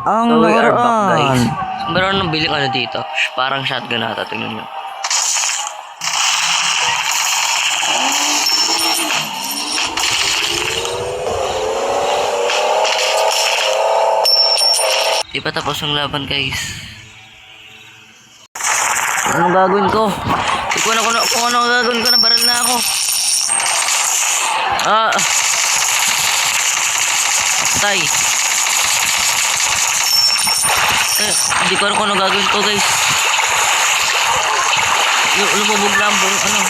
Ang So we are back guys. nakaraan. Meron nang biling ano dito. Parang shotgun ata. Tingnan nyo. Di pa tapos yung laban guys. Anong gagawin ko? Hindi ko na kung ano gagawin ko. Nabaril na ako. Patay. Hindi ko alam kung ano gagawin ko guys. Lumubog lang po ano.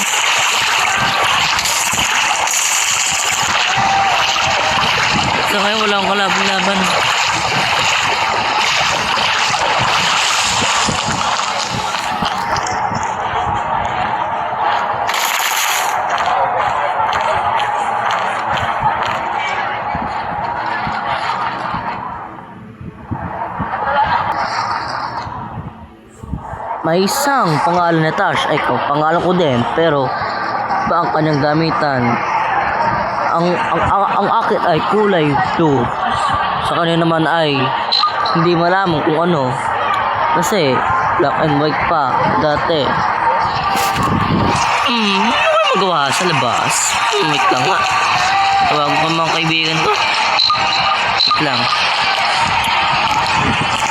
So ngayon wala akong kalaban-laban. May isang pangalan na Tash. Ay, pangalan ko din. Pero, ba ang kanyang gamitan? Ang akin ay kulay blue. Sa kanya naman ay hindi malaman kung ano. Kasi, black and white pa dati. Ano ba magawa sa labas? Wait lang nga. Tawag ko mga kaibigan ko. Wait lang.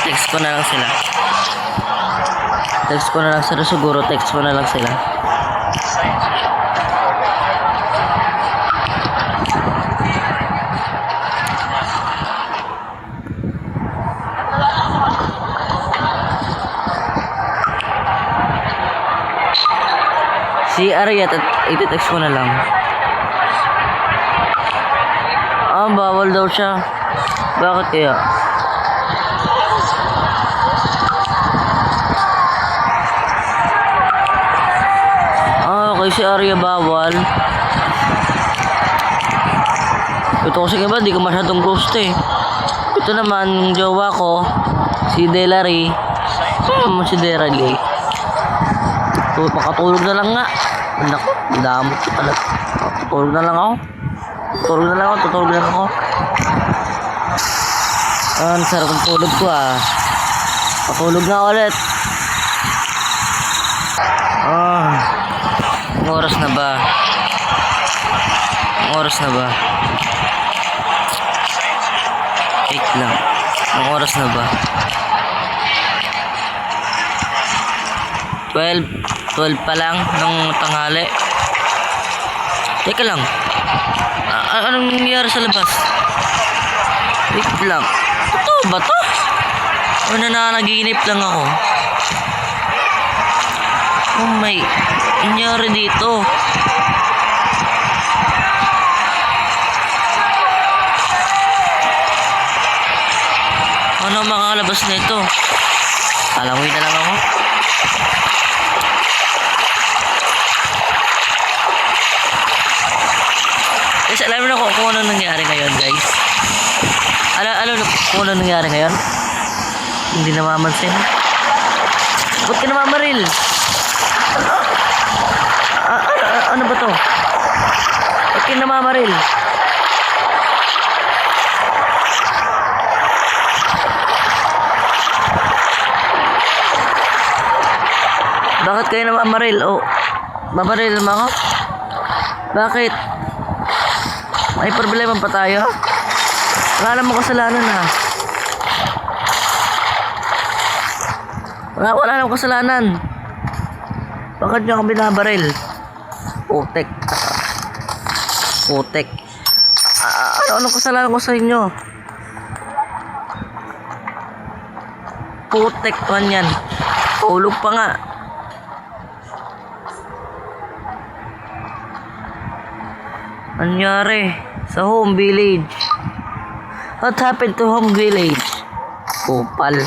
Text ko na lang sila. Text ko na lang sila siguro. Text ko na lang sila. Si Ariat at iti-text ko na lang. Bawal daw siya. Bakit kaya? Okay, si Arya bawal. Ito kasi nga ba, di ko masyadong gusto eh. Ito naman, yung jowa ko, si Delary. Si Delary. Pakatulog na lang nga. Naku, damot ko pala. Tutulog na lang ako. Tutulog na lang ako. Ang sarap ng tulog ko ah. Patulog na ulit. Ang oras na ba? Wait lang. Ang oras na ba? 12 pa lang ng tanghali. Teka lang. Anong nangyayari sa labas? Wait lang. Totoo ba to? O nananaginip lang ako? Oh my, nangyari dito. Ano makakalabas na ito? Alangoy na lang ako. Guys, alam na kung ano nangyari ngayon guys. Alam na kung ano nangyari ngayon. Hindi namamansin. Ba't ka namamaril? Ano ba to? Ba't ka namamaril? Bakit kayo namamaril? Mamaril mo ako? Bakit? May problema pa tayo? Wala namang kasalanan ha. Wala namang kasalanan. Bakit nyo ako binabaril? Putek. Anong kasalanan ko sa inyo? Putek man yan. Tulog pa nga. Anyari sa home village? What happened to home village? Kupal.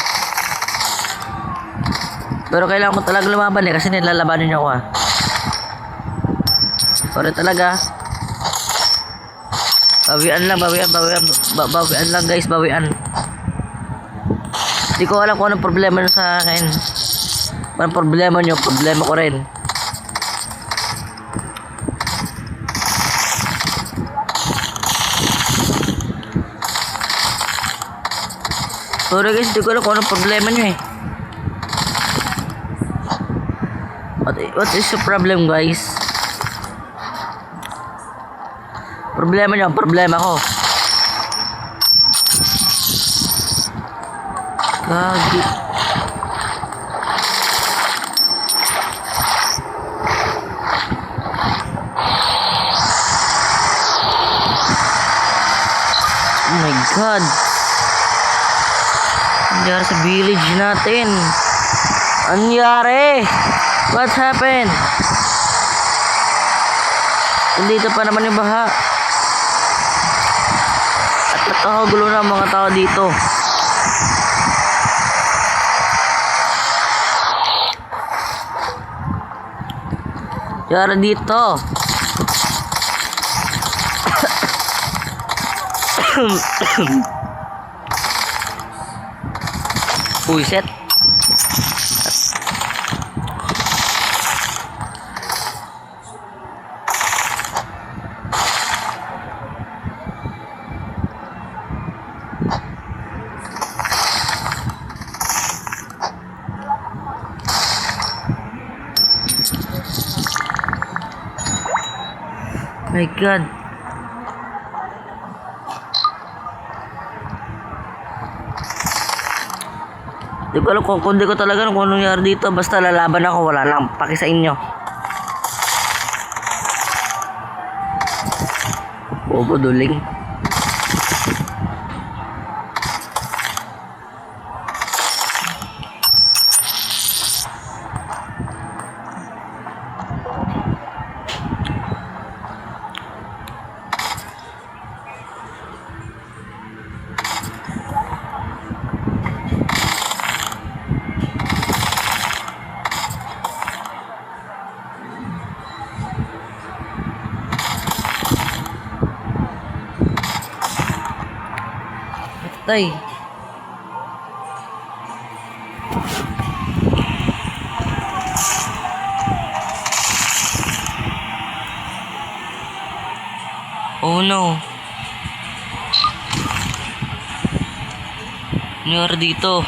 Pero kailangan ko talaga lumaban kasi nilalabanin niyo ako ah. Sorry talaga. Bawian lang guys, bawian. Hindi ko alam kung anong problema nyo sa akin. Anong problema nyo, problema ko rin. Sorry guys, hindi ko alam kung anong problema nyo eh. What is the problem guys? Problema nyo, problema ko. Gagi. Oh my god. Nangyari sa village natin. Nangyari? What happened? Dito pa naman yung baha. At nagkakagulo na ang mga tao dito. Nangyari dito. Puset. My god. Di ko alam kung di ko talaga kung anong nangyari dito. Basta lalaban ako, wala lang paki sa inyo. Bobo duling. Tay. Oh no. Nangyari dito.